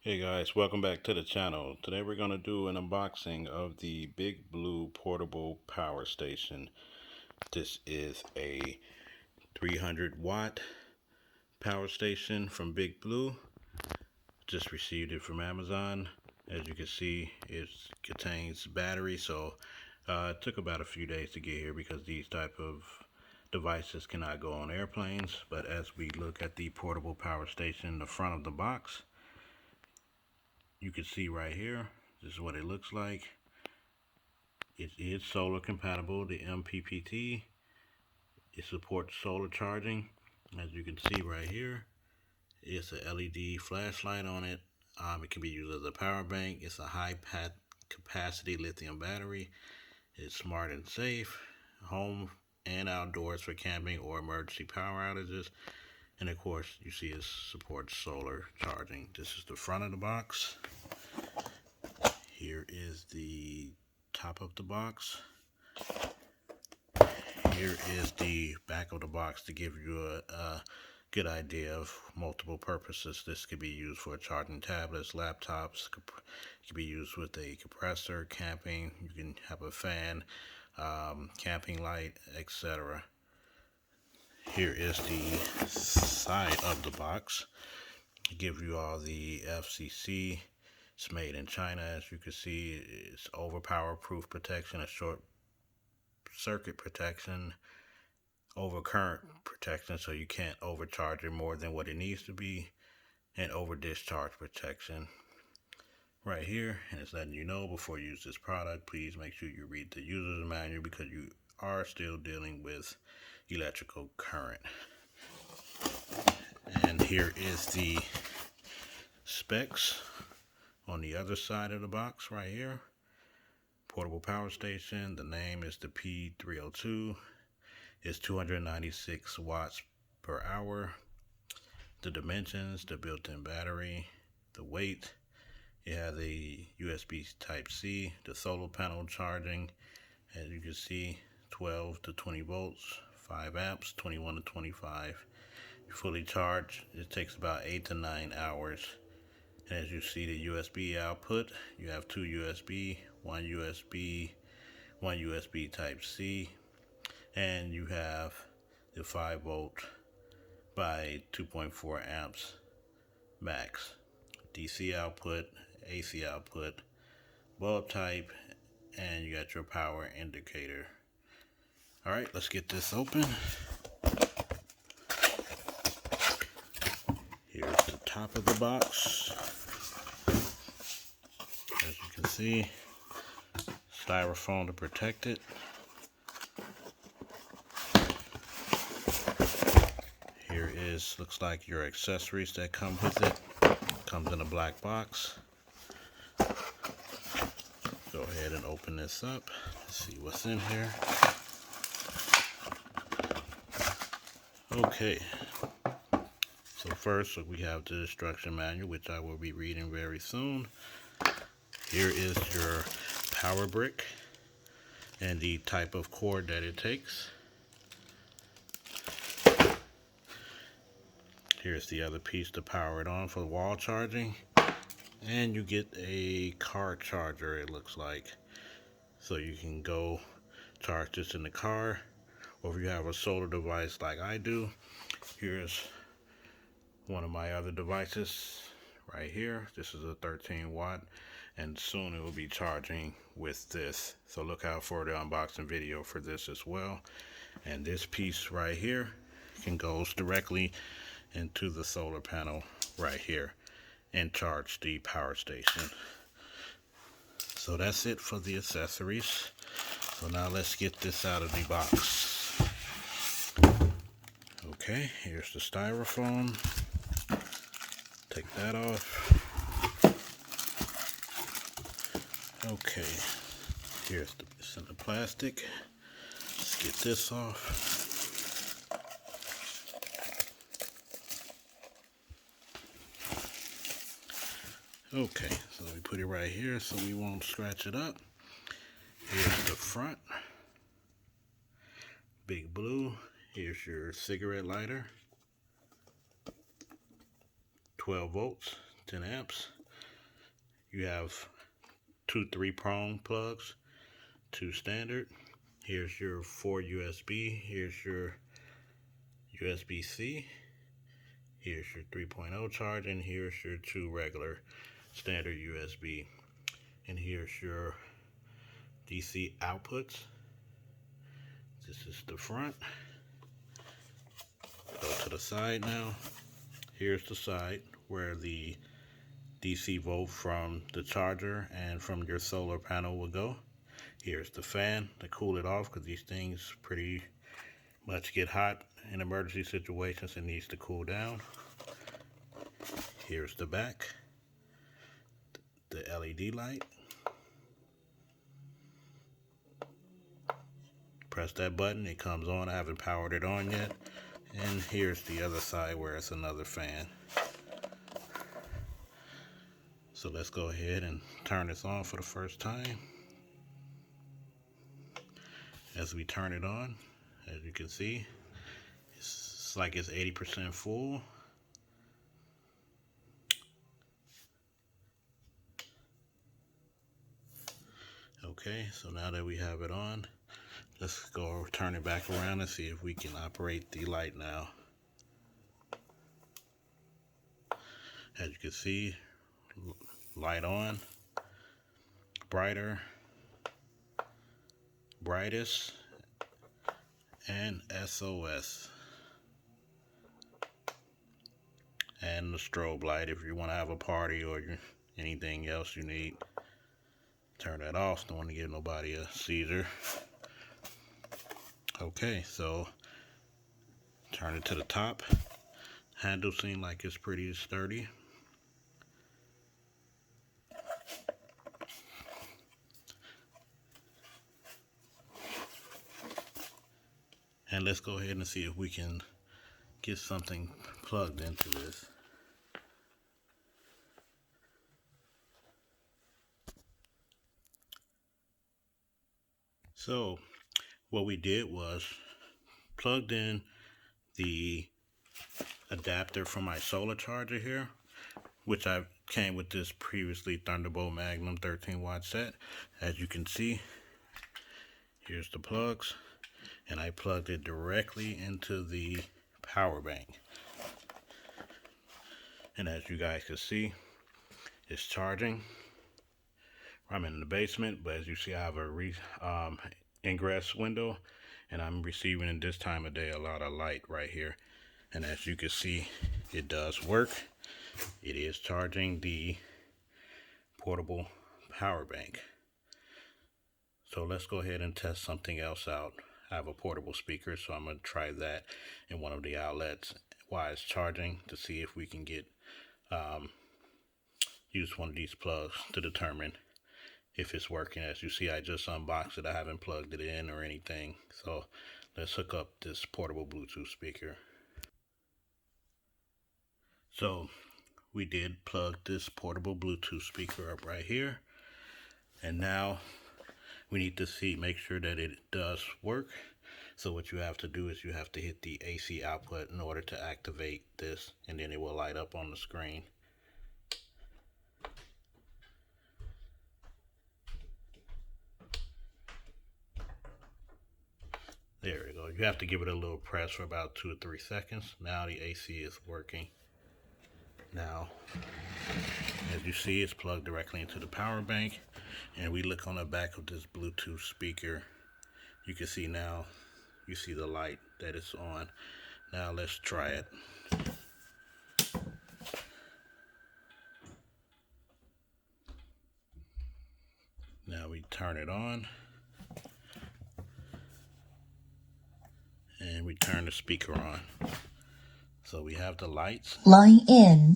Hey guys, welcome back to the channel. Today we're going to do an unboxing of the Big Blue Portable Power Station. This is a 300 watt power station from Big Blue. Just received it from Amazon. As you can see, it contains battery, so it took about a few days to get here because these type of devices cannot go on airplanes. But as we look at the portable power station, the front of the box, you can see right here, this is what it looks like. It is solar compatible, the MPPT. It supports solar charging. As you can see right here, it's a LED flashlight on it. It can be used as a power bank. It's a high capacity lithium battery. It's smart and safe, home and outdoors for camping or emergency power outages. And of course, you see it supports solar charging. This is the front of the box. Here is the top of the box. Here is the back of the box to give you a good idea of multiple purposes. This could be used for charging tablets, laptops. It could be used with a compressor, camping. You can have a fan, camping light, etc. Here is the side of the box. It gives you all the FCC. It's made in China. As you can see, it's overpower proof protection, a short circuit protection, over current protection, so you can't overcharge it more than what it needs to be, and over discharge protection. Right here, and it's letting you know before you use this product, please make sure you read the user's manual because you are still dealing with electrical current. And here is the specs on the other side of the box right here. Portable power station, the name is the P302. It's 296 watts per hour. The dimensions, the built-in battery, the weight. It has a USB Type-C, the solar panel charging. As you can see, 12 to 20 volts, 5 amps, 21 to 25. Fully charged, it takes about 8 to 9 hours. And as you see the USB output, you have two USB, one USB Type-C, and you have the 5 volt by 2.4 amps max. DC output, AC output, bulb type, and you got your power indicator. Alright, let's get this open. Here's the top of the box. As you can see, styrofoam to protect it. Here is, looks like your accessories that come with it. Comes in a black box. Go ahead and open this up. Let's see what's in here. Okay. So first we have the instruction manual, which I will be reading very soon. Here is your power brick and the type of cord that it takes. Here's the other piece to power it on for wall charging. And you get a car charger, it looks like. So you can go charge this in the car, or if you have a solar device like I do, here's one of my other devices right here. This is a 13 watt, and soon it will be charging with this. So look out for the unboxing video for this as well. And this piece right here goes directly into the solar panel right here and charge the power station. So that's it for the accessories. So now let's get this out of the box. Okay, here's the styrofoam. Take that off. Okay, here's the plastic. Let's get this off. Okay, so we put it right here so we won't scratch it up. Here's the front. Big Blue. Here's your cigarette lighter. 12 volts, 10 amps. you have two 3-prong plugs, two standard. Here's your 4 USB. Here's your USB-C. Here's your 3.0 charge, and here's your two regular standard USB. And here's your DC outputs. This is the front. Go to the side now. Here's the side where the DC volt from the charger and from your solar panel will go. Here's the fan to cool it off, because these things pretty much get hot in emergency situations. It needs to cool down. Here's the back, the LED light. Press that button, it comes on. I haven't powered it on yet. And here's the other side where it's another fan. So let's go ahead and turn this on for the first time. As we turn it on, as you can see, it's like it's 80% full. Okay, so now that we have it on, let's go turn it back around and see if we can operate the light now. As you can see, light on, brighter, brightest, and SOS. And the strobe light if you want to have a party or anything else you need. Turn that off, don't want to give nobody a seizure. Okay, so turn it to the top. Handle seems like it's pretty sturdy. And let's go ahead and see if we can get something plugged into this. So what we did was plugged in the adapter from my solar charger here, which I came with this previously Thunderbolt Magnum 13-watt set. As you can see, here's the plugs, and I plugged it directly into the power bank. And as you guys can see, it's charging. I'm in the basement, but as you see, I have a ingress window, and I'm receiving in this time of day a lot of light right here. And as you can see, it does work. It is charging the portable power bank. So let's go ahead and test something else out. I have a portable speaker, so I'm going to try that in one of the outlets while it's charging to see if we can get use one of these plugs to determine if it's working. As you see, I just unboxed it. I haven't plugged it in or anything. So let's hook up this portable Bluetooth speaker. So we did plug this portable Bluetooth speaker up right here. And now we need to make sure that it does work. So what you have to do is you have to hit the AC output in order to activate this, and then it will light up on the screen. There we go. You have to give it a little press for about 2 or 3 seconds. Now the AC is working. Now, as you see, it's plugged directly into the power bank, and we look on the back of this Bluetooth speaker. You can see now, you see the light that it's on. Now let's try it. Now we turn it on, and we turn the speaker on. So we have the lights. Line in.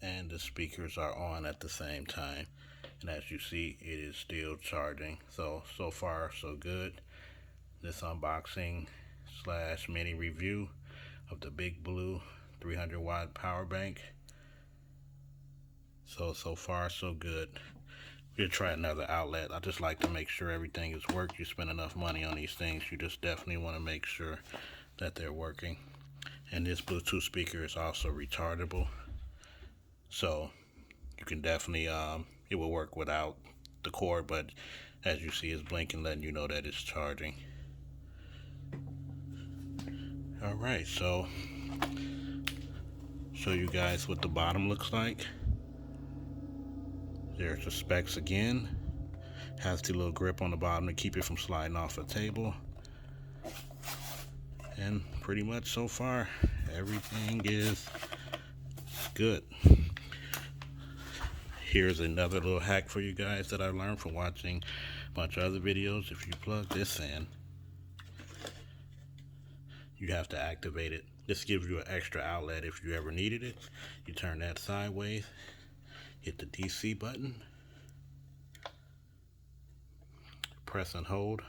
And the speakers are on at the same time. And as you see, it is still charging. So far so good. This unboxing / mini review of the Big Blue 300-watt power bank. So far so good. We'll try another outlet. I just like to make sure everything is working. You spend enough money on these things, you just definitely want to make sure that they're working. And this Bluetooth speaker is also rechargeable. So you can definitely it will work without the cord, but as you see, it's blinking, letting you know that it's charging. All right, so show you guys what the bottom looks like. There's the specs again. Has the little grip on the bottom to keep it from sliding off the table. And pretty much so far, everything is good. Here's another little hack for you guys that I learned from watching a bunch of other videos. If you plug this in, you have to activate it. This gives you an extra outlet if you ever needed it. You turn that sideways, hit the DC button, press and hold.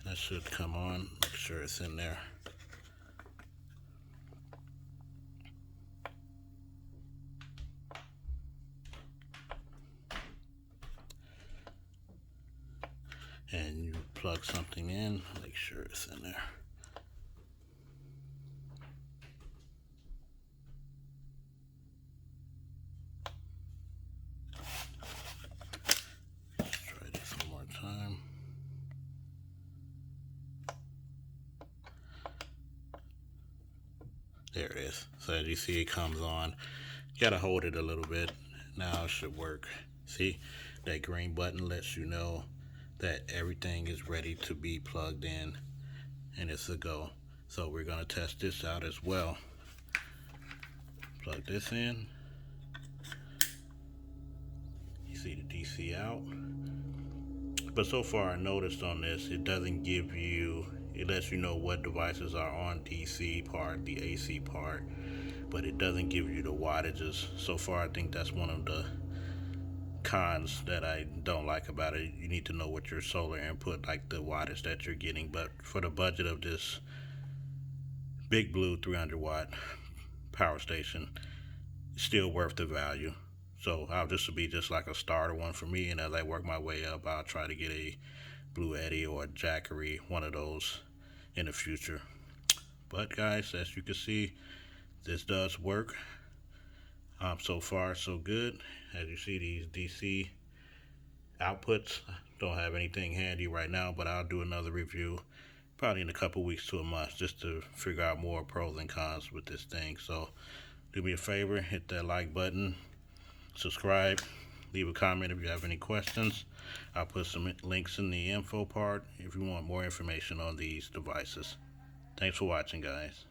That should come on. Make sure it's in there. And you plug something in, make sure it's in there. Let's try this one more time. There it is. So as you see, it comes on. You gotta hold it a little bit. Now it should work. See, that green button lets you know that everything is ready to be plugged in and it's a go. So we're gonna test this out as well. Plug this in. You see the DC out. But so far I noticed on this, it doesn't give you, it lets you know what devices are on DC part, the AC part, but it doesn't give you the wattages. So far I think that's one of the cons that I don't like about it. You need to know what your solar input, like the wattage that you're getting. But for the budget of this Big Blue 300 watt power station, it's still worth the value. So this will be just like a starter one for me, and as I work my way up, I'll try to get a Bluetti or a Jackery, one of those in the future. But guys, as you can see, this does work. So far so good. As you see, these DC outputs, don't have anything handy right now, but I'll do another review probably in a couple weeks to a month just to figure out more pros and cons with this thing. So do me a favor, hit that like button, subscribe, leave a comment if you have any questions. I'll put some links in the info part if you want more information on these devices. Thanks for watching, guys.